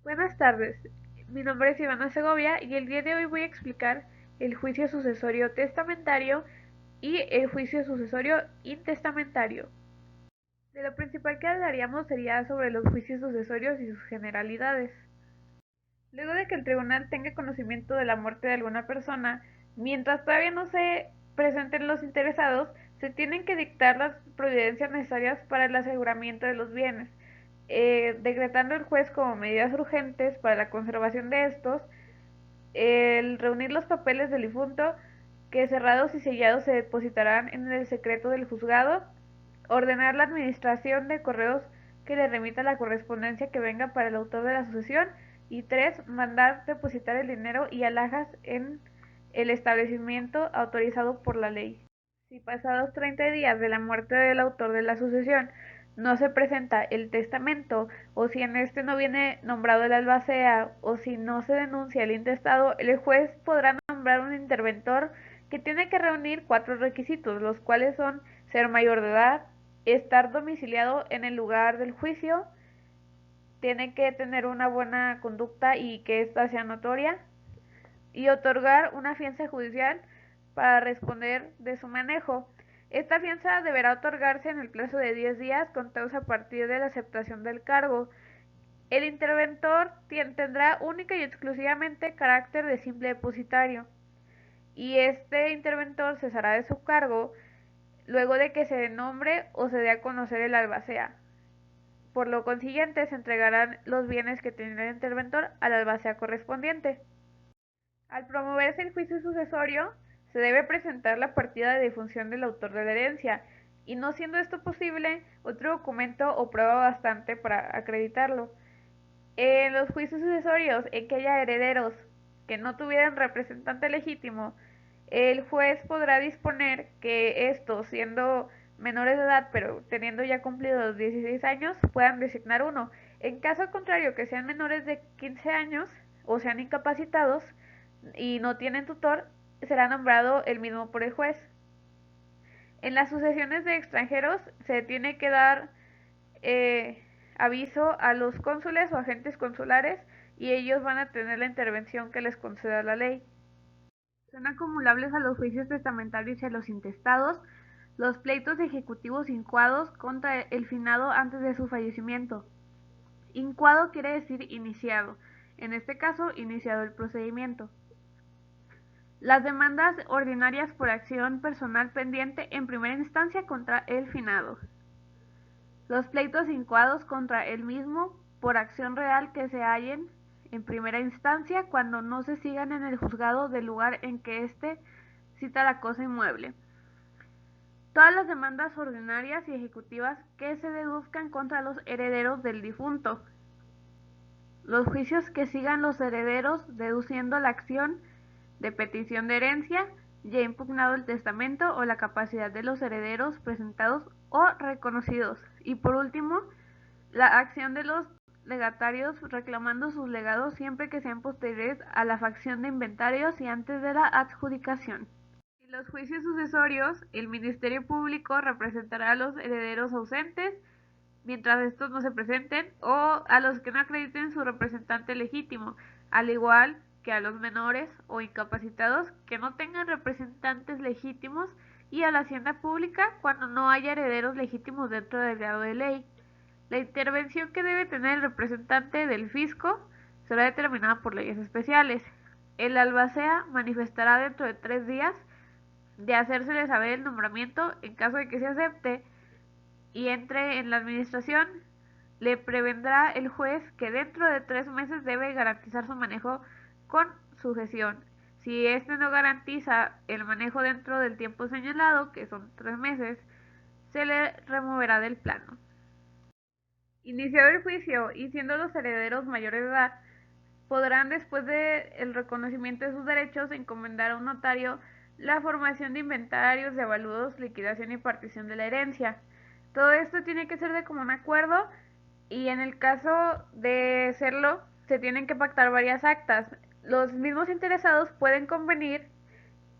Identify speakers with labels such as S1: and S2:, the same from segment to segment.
S1: Buenas tardes, mi nombre es Ivana Segovia y el día de hoy voy a explicar el juicio sucesorio testamentario y el juicio sucesorio intestamentario. De lo principal que hablaríamos sería sobre los juicios sucesorios y sus generalidades. Luego de que el tribunal tenga conocimiento de la muerte de alguna persona, mientras todavía no se presenten los interesados, se tienen que dictar las providencias necesarias para el aseguramiento de los bienes, decretando el juez como medidas urgentes para la conservación de estos, el reunir los papeles del difunto, que cerrados y sellados se depositarán en el secreto del juzgado, ordenar la administración de correos que le remita la correspondencia que venga para el autor de la sucesión, y 3. Mandar depositar el dinero y alhajas en el establecimiento autorizado por la ley. Si pasados 30 días de la muerte del autor de la sucesión no se presenta el testamento, o si en este no viene nombrado el albacea, o si no se denuncia el intestado, el juez podrá nombrar un interventor que tiene que reunir 4 requisitos, los cuales son ser mayor de edad, estar domiciliado en el lugar del juicio, tiene que tener una buena conducta y que ésta sea notoria, y otorgar una fianza judicial para responder de su manejo. Esta fianza deberá otorgarse en el plazo de 10 días contados a partir de la aceptación del cargo. El interventor tendrá única y exclusivamente carácter de simple depositario, y este interventor cesará de su cargo luego de que se nombre o se dé a conocer el albacea. Por lo consiguiente, se entregarán los bienes que tiene el interventor al albacea correspondiente. Al promoverse el juicio sucesorio, se debe presentar la partida de defunción del autor de la herencia, y no siendo esto posible, otro documento o prueba bastante para acreditarlo. En los juicios sucesorios en que haya herederos que no tuvieran representante legítimo, el juez podrá disponer que estos, siendo menores de edad pero teniendo ya cumplido los 16 años, puedan designar uno. En caso contrario, que sean menores de 15 años o sean incapacitados y no tienen tutor, será nombrado el mismo por el juez. En las sucesiones de extranjeros se tiene que dar aviso a los cónsules o agentes consulares, y ellos van a tener la intervención que les conceda la ley. Son acumulables a los juicios testamentarios y a los intestados los pleitos ejecutivos incoados contra el finado antes de su fallecimiento. Incoado quiere decir iniciado, en este caso iniciado el procedimiento. Las demandas ordinarias por acción personal pendiente en primera instancia contra el finado. Los pleitos incoados contra el mismo por acción real que se hallen en primera instancia cuando no se sigan en el juzgado del lugar en que éste cita la cosa inmueble. Todas las demandas ordinarias y ejecutivas que se deduzcan contra los herederos del difunto. Los juicios que sigan los herederos deduciendo la acción de petición de herencia, ya impugnado el testamento o la capacidad de los herederos presentados o reconocidos. Y por último, la acción de los legatarios reclamando sus legados siempre que sean posteriores a la facción de inventarios y antes de la adjudicación. En los juicios sucesorios, el Ministerio Público representará a los herederos ausentes mientras estos no se presenten, o a los que no acrediten su representante legítimo, al igual que a los menores o incapacitados que no tengan representantes legítimos, y a la hacienda pública cuando no haya herederos legítimos dentro del grado de ley. La intervención que debe tener el representante del fisco será determinada por leyes especiales. El albacea manifestará dentro de 3 días de hacérsele saber el nombramiento. En caso de que se acepte y entre en la administración, le prevendrá el juez que dentro de 3 meses debe garantizar su manejo con sucesión. Si éste no garantiza el manejo dentro del tiempo señalado, que son 3 meses, se le removerá del plano. Iniciado el juicio y siendo los herederos mayores de edad, podrán, después del reconocimiento de sus derechos, encomendar a un notario la formación de inventarios, de avalúos, liquidación y partición de la herencia. Todo esto tiene que ser de común acuerdo, y en el caso de serlo, se tienen que pactar varias actas. Los mismos interesados pueden convenir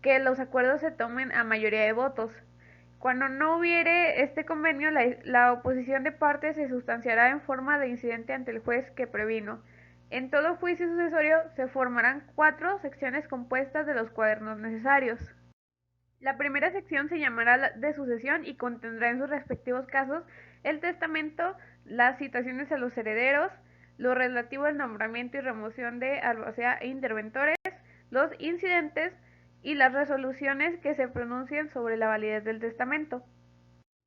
S1: que los acuerdos se tomen a mayoría de votos. Cuando no hubiere este convenio, la oposición de partes se sustanciará en forma de incidente ante el juez que previno. En todo juicio sucesorio se formarán 4 secciones compuestas de los cuadernos necesarios. La primera sección se llamará de sucesión y contendrá en sus respectivos casos el testamento, las citaciones a los herederos, lo relativo al nombramiento y remoción de albacea e interventores, los incidentes y las resoluciones que se pronuncien sobre la validez del testamento.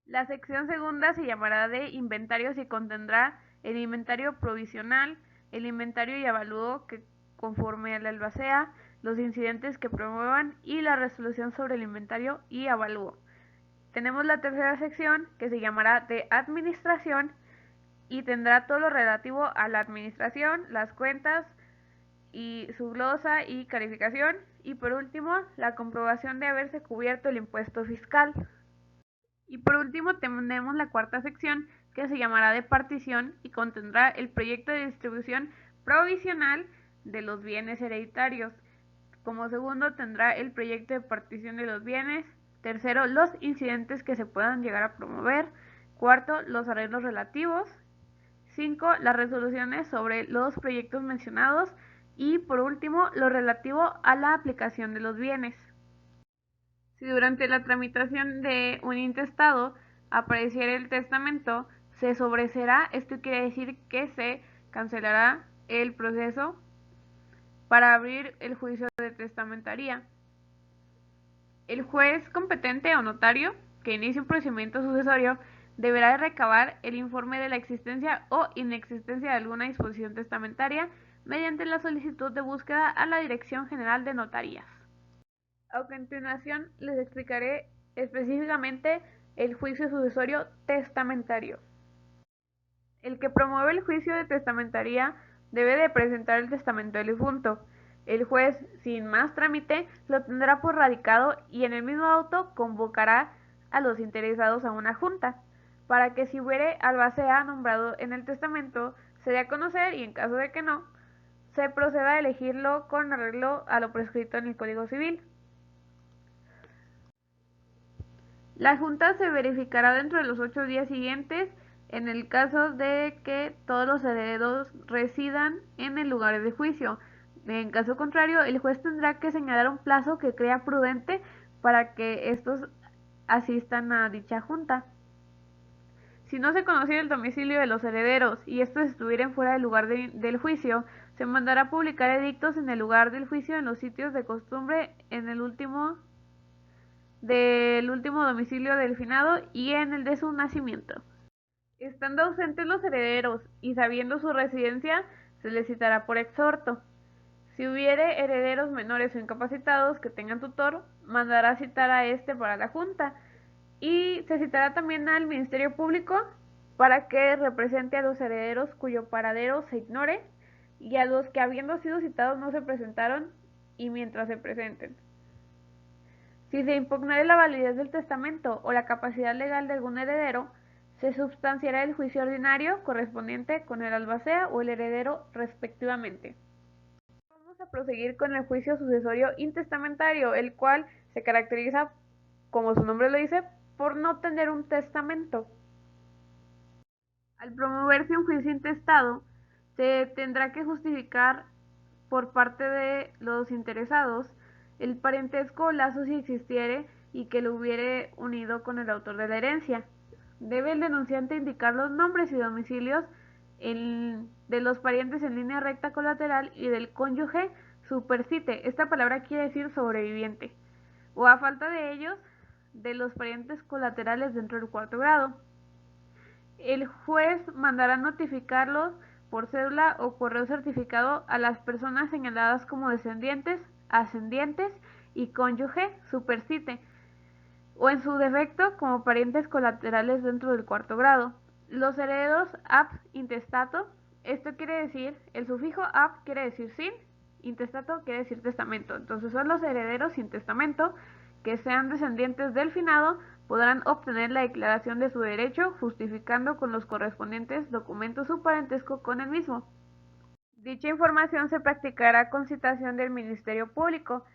S1: La sección segunda se llamará de inventarios y contendrá el inventario provisional, el inventario y avalúo que conforme a la albacea, los incidentes que promuevan y la resolución sobre el inventario y avalúo. Tenemos la tercera sección que se llamará de administración y tendrá todo lo relativo a la administración, las cuentas y su glosa y calificación, y por último la comprobación de haberse cubierto el impuesto fiscal. Y por último tenemos la cuarta sección que se llamará de partición y contendrá el proyecto de distribución provisional de los bienes hereditarios. Como segundo tendrá el proyecto de partición de los bienes. Tercero, los incidentes que se puedan llegar a promover. Cuarto, los arreglos relativos. 5. Las resoluciones sobre los proyectos mencionados. Y por último, lo relativo a la aplicación de los bienes. Si durante la tramitación de un intestado apareciera el testamento, se sobreseerá, esto quiere decir que se cancelará el proceso para abrir el juicio de testamentaría. El juez competente o notario que inicie un procedimiento sucesorio deberá recabar el informe de la existencia o inexistencia de alguna disposición testamentaria mediante la solicitud de búsqueda a la Dirección General de Notarías. A continuación les explicaré específicamente el juicio sucesorio testamentario. El que promueve el juicio de testamentaría debe de presentar el testamento del difunto. El juez, sin más trámite, lo tendrá por radicado y en el mismo auto convocará a los interesados a una junta, para que si hubiere albacea nombrado en el testamento, se dé a conocer y en caso de que no, se proceda a elegirlo con arreglo a lo prescrito en el Código Civil. La junta se verificará dentro de los 8 días siguientes en el caso de que todos los herederos residan en el lugar de juicio. En caso contrario, el juez tendrá que señalar un plazo que crea prudente para que estos asistan a dicha junta. Si no se conociera el domicilio de los herederos y estos estuvieran fuera del lugar del juicio, se mandará a publicar edictos en el lugar del juicio en los sitios de costumbre en el del último domicilio del finado y en el de su nacimiento. Estando ausentes los herederos y sabiendo su residencia, se les citará por exhorto. Si hubiere herederos menores o incapacitados que tengan tutor, mandará citar a este para la junta y se citará también al Ministerio Público para que represente a los herederos cuyo paradero se ignore y a los que habiendo sido citados no se presentaron y mientras se presenten. Si se impugnare la validez del testamento o la capacidad legal de algún heredero, se substanciará el juicio ordinario correspondiente con el albacea o el heredero respectivamente. Vamos a proseguir con el juicio sucesorio intestamentario, el cual se caracteriza, como su nombre lo dice, por no tener un testamento. Al promoverse un juicio intestado, se tendrá que justificar por parte de los interesados el parentesco o lazo si existiere y que lo hubiere unido con el autor de la herencia. Debe el denunciante indicar los nombres y domicilios de los parientes en línea recta colateral y del cónyuge supercite, esta palabra quiere decir sobreviviente, o a falta de ellos, de los parientes colaterales dentro del cuarto grado. El juez mandará notificarlos por cédula o correo certificado a las personas señaladas como descendientes, ascendientes y cónyuge supercite, o en su defecto como parientes colaterales dentro del cuarto grado. Los herederos ab intestato, esto quiere decir, el sufijo ab quiere decir sin, intestato quiere decir testamento. Entonces son los herederos sin testamento que sean descendientes del finado podrán obtener la declaración de su derecho justificando con los correspondientes documentos su parentesco con el mismo. Dicha información se practicará con citación del Ministerio Público,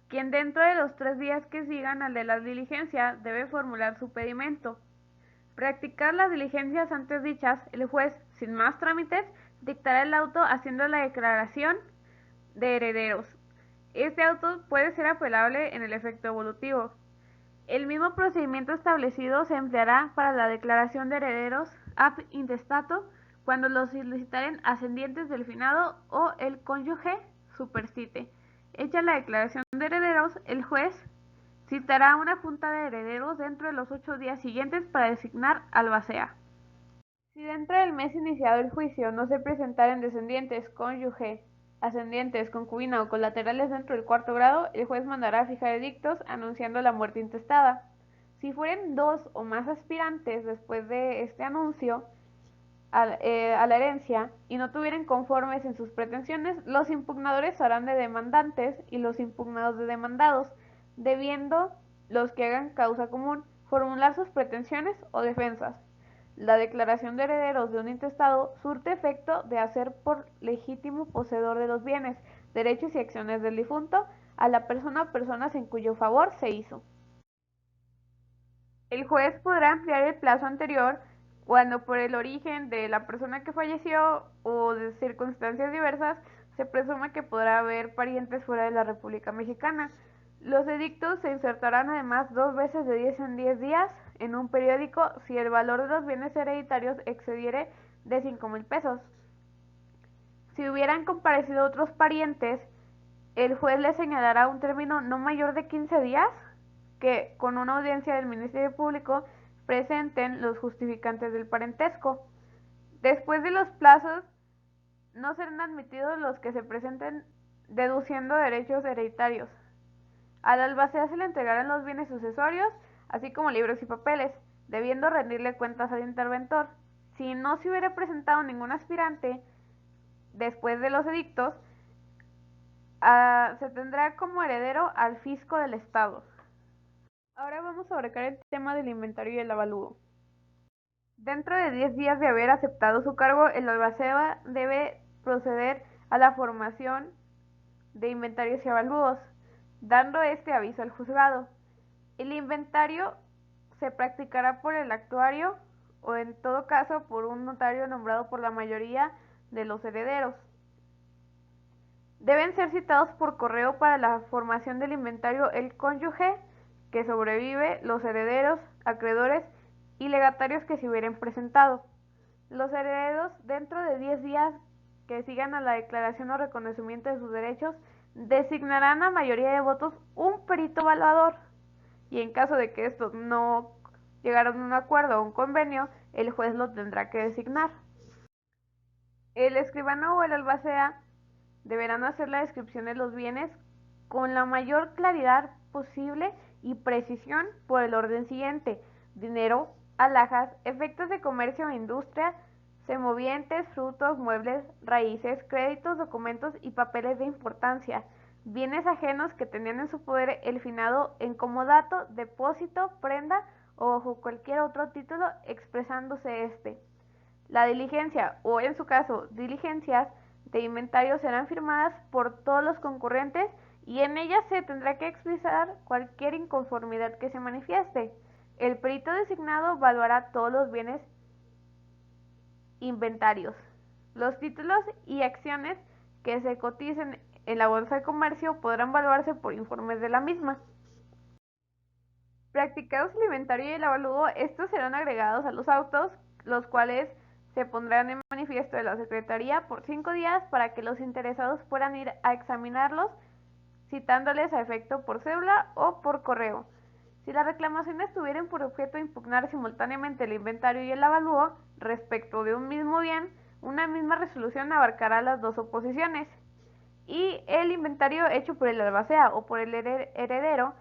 S1: quien dentro de los 3 días que sigan al de la diligencia debe formular su pedimento. Practicar las diligencias antes dichas, el juez, sin más trámites, dictará el auto haciendo la declaración de herederos. Este auto puede ser apelable en el efecto evolutivo. El mismo procedimiento establecido se empleará para la declaración de herederos ab intestato cuando los solicitaren ascendientes del finado o el cónyuge superstite. Hecha la declaración de herederos, el juez citará una junta de herederos dentro de los 8 días siguientes para designar albacea. Si dentro del mes iniciado el juicio no se presentaren descendientes, cónyuge, ascendientes, concubina o colaterales dentro del cuarto grado, el juez mandará fijar edictos anunciando la muerte intestada. Si fueren 2 o más aspirantes después de este anuncio a la herencia y no tuvieren conformes en sus pretensiones, los impugnadores harán de demandantes y los impugnados de demandados, debiendo los que hagan causa común formular sus pretensiones o defensas. La declaración de herederos de un intestado surte efecto de hacer por legítimo poseedor de los bienes, derechos y acciones del difunto a la persona o personas en cuyo favor se hizo. El juez podrá ampliar el plazo anterior cuando por el origen de la persona que falleció o de circunstancias diversas se presuma que podrá haber parientes fuera de la República Mexicana. Los edictos se insertarán además 2 veces de 10 en 10 días en un periódico si el valor de los bienes hereditarios excediere de 5,000 pesos. Si hubieran comparecido otros parientes, el juez les señalará un término no mayor de 15 días que, con una audiencia del Ministerio Público, presenten los justificantes del parentesco. Después de los plazos, no serán admitidos los que se presenten deduciendo derechos hereditarios. Al albacea se le entregarán los bienes sucesorios, así como libros y papeles, debiendo rendirle cuentas al interventor. Si no se hubiera presentado ningún aspirante después de los edictos, se tendrá como heredero al fisco del estado. Ahora vamos a abarcar el tema del inventario y el avalúo. Dentro de 10 días de haber aceptado su cargo, el albacea debe proceder a la formación de inventarios y avalúos, dando este aviso al juzgado. El inventario se practicará por el actuario o en todo caso por un notario nombrado por la mayoría de los herederos. Deben ser citados por correo para la formación del inventario el cónyuge que sobrevive, los herederos, acreedores y legatarios que se hubieran presentado. Los herederos, dentro de 10 días que sigan a la declaración o reconocimiento de sus derechos, designarán a mayoría de votos un perito evaluador, y en caso de que estos no llegaran a un acuerdo o un convenio, el juez lo tendrá que designar. El escribano o el albacea deberán hacer la descripción de los bienes con la mayor claridad posible y precisión por el orden siguiente: dinero, alhajas, efectos de comercio e industria, semovientes, frutos, muebles, raíces, créditos, documentos y papeles de importancia, bienes ajenos que tenían en su poder el finado en comodato, depósito, prenda o bajo cualquier otro título expresándose este. La diligencia, o en su caso, diligencias de inventario serán firmadas por todos los concurrentes y en ellas se tendrá que expresar cualquier inconformidad que se manifieste. El perito designado evaluará todos los bienes inventarios. Los títulos y acciones que se coticen en la bolsa de comercio podrán evaluarse por informes de la misma. Practicados el inventario y el avalúo, estos serán agregados a los autos, los cuales se pondrán en manifiesto de la Secretaría por 5 días para que los interesados puedan ir a examinarlos, citándoles a efecto por cédula o por correo. Si las reclamaciones tuvieran por objeto impugnar simultáneamente el inventario y el avalúo respecto de un mismo bien, una misma resolución abarcará las dos oposiciones. Y el inventario hecho por el albacea o por el heredero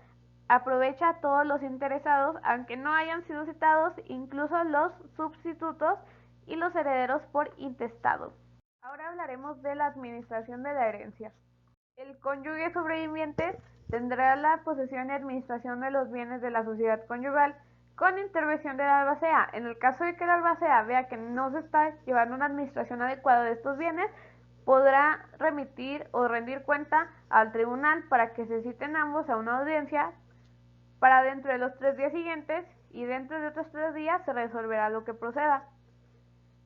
S1: aprovecha a todos los interesados, aunque no hayan sido citados, incluso los substitutos y los herederos por intestado. Ahora hablaremos de la administración de la herencia. El cónyuge sobreviviente tendrá la posesión y administración de los bienes de la sociedad conyugal con intervención del albacea. En el caso de que el albacea vea que no se está llevando una administración adecuada de estos bienes, podrá remitir o rendir cuenta al tribunal para que se citen ambos a una audiencia para dentro de los 3 días siguientes, y dentro de otros 3 días se resolverá lo que proceda.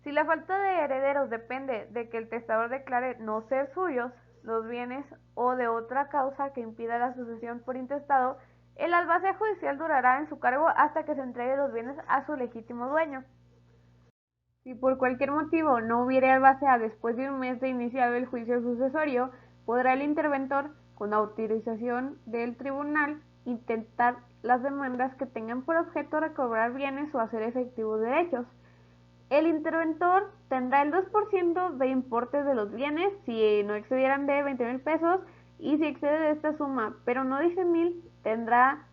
S1: Si la falta de herederos depende de que el testador declare no ser suyos los bienes o de otra causa que impida la sucesión por intestado, el albacea judicial durará en su cargo hasta que se entregue los bienes a su legítimo dueño. Si por cualquier motivo no hubiere albacea después de un mes de iniciado el juicio sucesorio, podrá el interventor, con autorización del tribunal, intentar las demandas que tengan por objeto recobrar bienes o hacer efectivos derechos. El interventor tendrá el 2% de importes de los bienes si no excedieran de 20,000 pesos, y si excede de esta suma pero no dice 1000, tendrá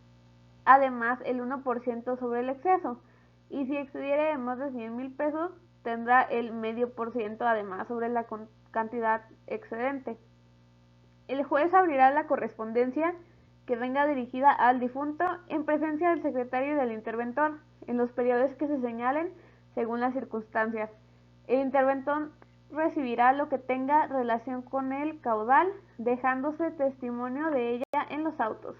S1: además el 1% sobre el exceso, y si excediere de más de 100,000 pesos tendrá el medio por ciento además sobre la cantidad excedente. El juez abrirá la correspondencia que venga dirigida al difunto en presencia del secretario y del interventor, en los periodos que se señalen según las circunstancias. El interventor recibirá lo que tenga relación con el caudal, dejándose testimonio de ella en los autos.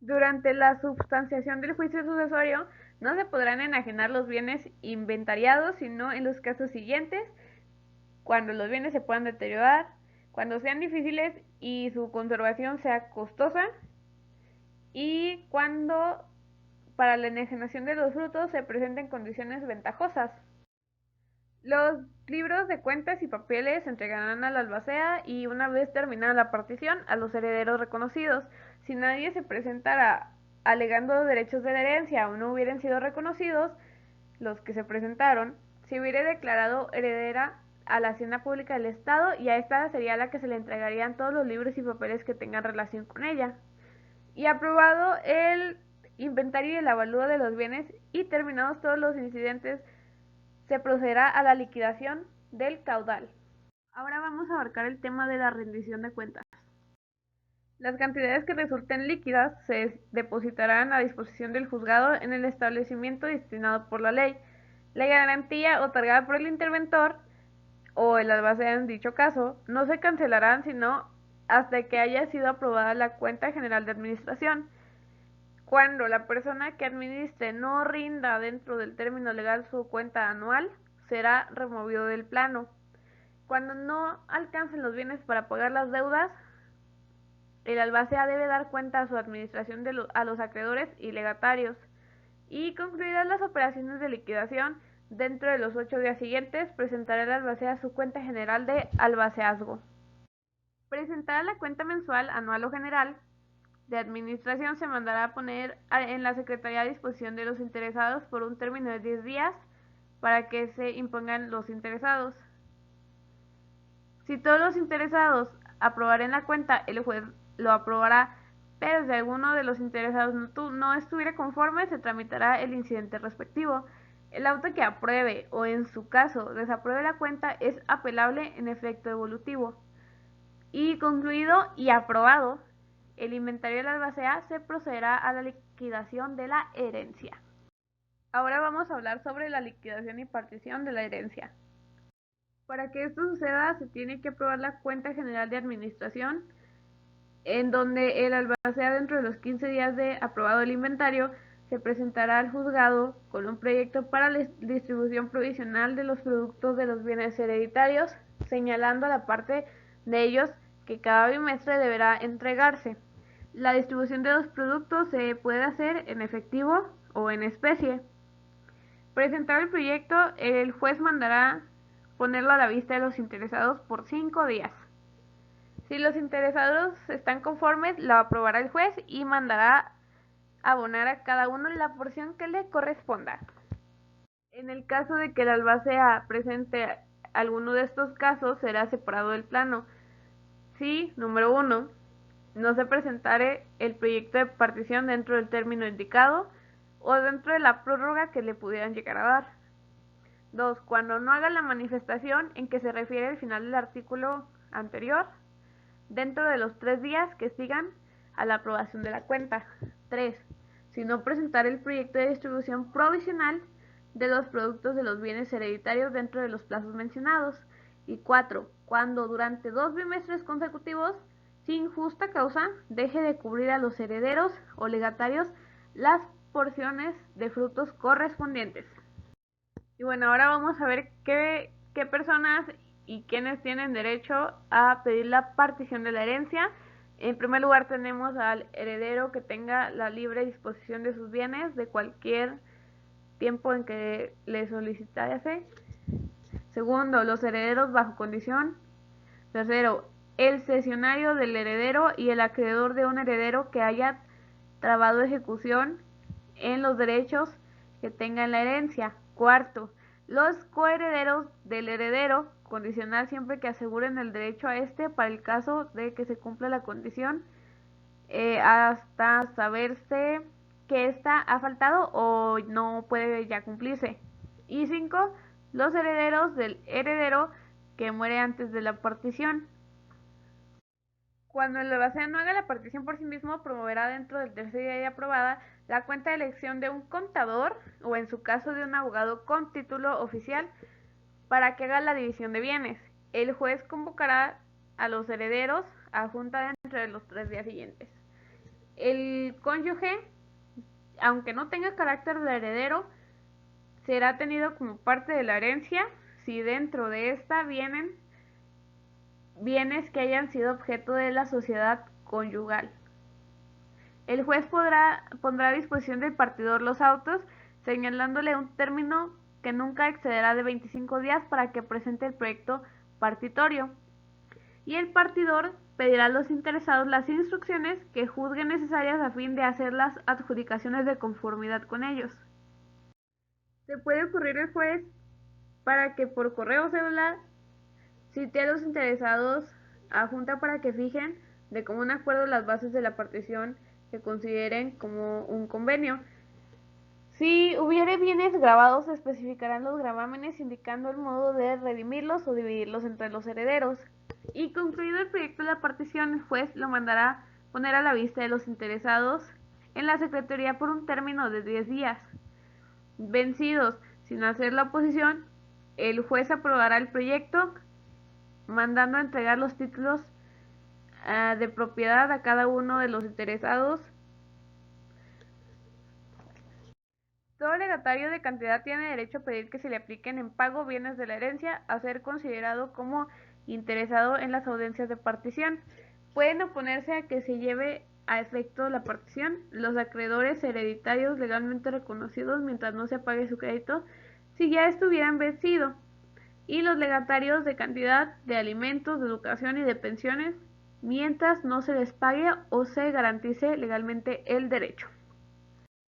S1: Durante la substanciación del juicio sucesorio, no se podrán enajenar los bienes inventariados, sino en los casos siguientes: cuando los bienes se puedan deteriorar, cuando sean difíciles y su conservación sea costosa, y cuando para la enajenación de los frutos se presenten condiciones ventajosas. Los libros de cuentas y papeles se entregarán al albacea y, una vez terminada la partición, a los herederos reconocidos. Si nadie se presentara alegando derechos de la herencia o no hubieran sido reconocidos los que se presentaron, se hubiera declarado heredera a la hacienda pública del Estado, y a esta sería la que se le entregarían todos los libros y papeles que tengan relación con ella. Y aprobado el inventario y el avalúo de los bienes y terminados todos los incidentes, se procederá a la liquidación del caudal. Ahora vamos a abarcar el tema de la rendición de cuentas. Las cantidades que resulten líquidas se depositarán a disposición del juzgado en el establecimiento destinado por la ley. La garantía otorgada por el interventor o el albacea en dicho caso no se cancelarán sino hasta que haya sido aprobada la cuenta general de administración. Cuando la persona que administre no rinda dentro del término legal su cuenta anual, será removido del plano. Cuando no alcancen los bienes para pagar las deudas, el albacea debe dar cuenta a su administración a los acreedores y legatarios. Y concluidas las operaciones de liquidación, dentro de los 8 días siguientes, presentará el albacea su cuenta general de albaceazgo. Presentará la cuenta mensual, anual o general de administración se mandará a poner en la Secretaría a disposición de los interesados por un término de 10 días para que se impongan los interesados. Si todos los interesados aprobaren la cuenta, el juez lo aprobará, pero si alguno de los interesados no estuviera conforme, se tramitará el incidente respectivo. El auto que apruebe o, en su caso, desapruebe la cuenta es apelable en efecto evolutivo. Y concluido y aprobado el inventario de la albacea, se procederá a la liquidación de la herencia. Ahora vamos a hablar sobre la liquidación y partición de la herencia. Para que esto suceda, se tiene que aprobar la cuenta general de administración, en donde el albacea, dentro de los 15 días de aprobado el inventario, se presentará al juzgado con un proyecto para la distribución provisional de los productos de los bienes hereditarios, señalando la parte de ellos que cada bimestre deberá entregarse. La distribución de los productos se puede hacer en efectivo o en especie. Presentado el proyecto, el juez mandará ponerlo a la vista de los interesados por 5 días. Si los interesados están conformes, lo aprobará el juez y mandará abonar a cada uno la porción que le corresponda. En el caso de que el albacea presente alguno de estos casos, será separado del plano. Si, número 1, no se presentare el proyecto de partición dentro del término indicado o dentro de la prórroga que le pudieran llegar a dar. 2. Cuando no haga la manifestación en que se refiere al final del artículo anterior, dentro de los 3 días que sigan a la aprobación de la cuenta. 3. Si no presentar el proyecto de distribución provisional de los productos de los bienes hereditarios dentro de los plazos mencionados. Y 4. Cuando durante 2 bimestres consecutivos, sin justa causa, deje de cubrir a los herederos o legatarios las porciones de frutos correspondientes. Y bueno, ahora vamos a ver qué personas y quiénes tienen derecho a pedir la partición de la herencia. En primer lugar tenemos al heredero que tenga la libre disposición de sus bienes de cualquier tiempo en que le solicitase. Segundo, los herederos bajo condición. Tercero, el cesionario del heredero y el acreedor de un heredero que haya trabado ejecución en los derechos que tenga en la herencia. Cuarto, los coherederos del heredero, condicional siempre que aseguren el derecho a este para el caso de que se cumpla la condición, hasta saberse que ésta ha faltado o no puede ya cumplirse. Y 5. Los herederos del heredero que muere antes de la partición. Cuando el albacea no haga la partición por sí mismo, promoverá dentro del tercer día aprobada la cuenta de elección de un contador o en su caso de un abogado con título oficial para que haga la división de bienes. El juez convocará a los herederos a junta dentro de los 3 días siguientes. El cónyuge, aunque no tenga carácter de heredero, será tenido como parte de la herencia si dentro de esta vienen bienes que hayan sido objeto de la sociedad conyugal. El juez pondrá a disposición del partidor los autos, señalándole un término que nunca excederá de 25 días para que presente el proyecto partitorio. Y el partidor pedirá a los interesados las instrucciones que juzguen necesarias a fin de hacer las adjudicaciones de conformidad con ellos. Se puede ocurrir el juez para que por correo o cédula cite a los interesados a junta para que fijen de común acuerdo las bases de la partición que consideren como un convenio. Si hubiere bienes grabados, se especificarán los gravámenes indicando el modo de redimirlos o dividirlos entre los herederos. Y concluido el proyecto de la partición, el juez lo mandará poner a la vista de los interesados en la secretaría por un término de 10 días. Vencidos sin hacer la oposición, el juez aprobará el proyecto, mandando a entregar los títulos de propiedad a cada uno de los interesados. Todo legatario de cantidad tiene derecho a pedir que se le apliquen en pago bienes de la herencia a ser considerado como interesado en las audiencias de partición. Pueden oponerse a que se lleve a efecto la partición los acreedores hereditarios legalmente reconocidos mientras no se apague su crédito si ya estuvieran vencido, y los legatarios de cantidad de alimentos, de educación y de pensiones mientras no se les pague o se garantice legalmente el derecho.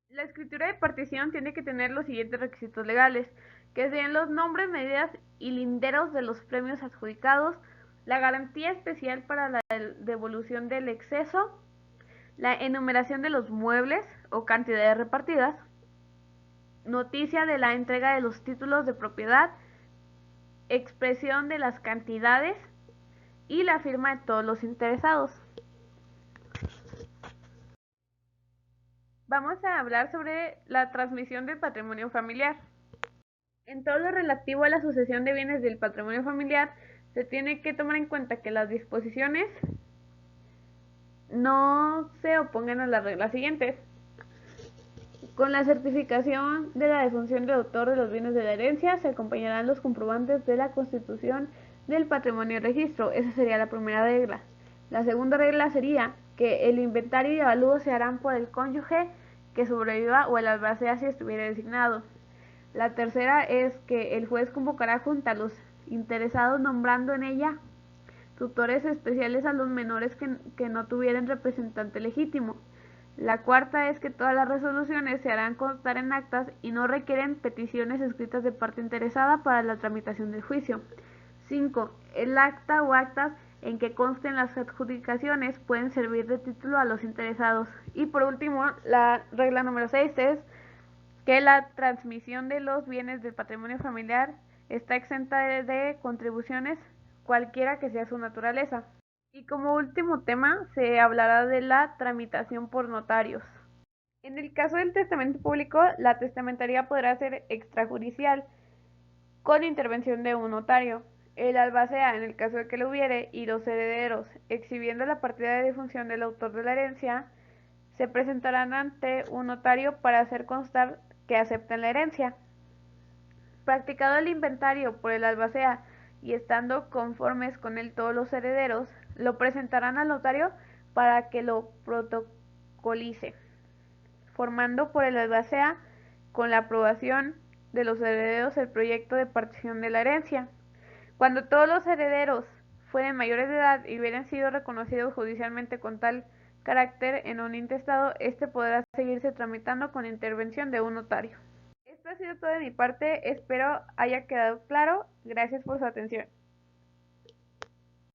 S1: La escritura de partición tiene que tener los siguientes requisitos legales, que sean los nombres, medidas y linderos de los premios adjudicados, la garantía especial para la devolución del exceso, la enumeración de los muebles o cantidades repartidas, noticia de la entrega de los títulos de propiedad, expresión de las cantidades y la firma de todos los interesados. Vamos a hablar sobre la transmisión del patrimonio familiar. En todo lo relativo a la sucesión de bienes del patrimonio familiar, se tiene que tomar en cuenta que las disposiciones no se opongan a las reglas siguientes. Con la certificación de la defunción del autor de los bienes de la herencia, se acompañarán los comprobantes de la constitución del patrimonio y registro. Esa sería la primera regla. La segunda regla sería que el inventario y avalúo se harán por el cónyuge que sobreviva o el albacea si estuviera designado. La tercera es que el juez convocará junta a los interesados nombrando en ella tutores especiales a los menores que no tuvieran representante legítimo. La cuarta es que todas las resoluciones se harán constar en actas y no requieren peticiones escritas de parte interesada para la tramitación del juicio. 5. El acta o actas en que consten las adjudicaciones pueden servir de título a los interesados. Y por último, la regla número 6 es que la transmisión de los bienes del patrimonio familiar está exenta de contribuciones, cualquiera que sea su naturaleza. Y como último tema, se hablará de la tramitación por notarios. En el caso del testamento público, la testamentaría podrá ser extrajudicial, con intervención de un notario. El albacea, en el caso de que lo hubiere, y los herederos, exhibiendo la partida de defunción del autor de la herencia, se presentarán ante un notario para hacer constar que aceptan la herencia. Practicado el inventario por el albacea y estando conformes con él todos los herederos, lo presentarán al notario para que lo protocolice, formando por el albacea, con la aprobación de los herederos, el proyecto de partición de la herencia. Cuando todos los herederos fueren mayores de edad y hubieran sido reconocidos judicialmente con tal carácter en un intestado, este podrá seguirse tramitando con intervención de un notario. Esto ha sido todo de mi parte, espero haya quedado claro. Gracias por su atención.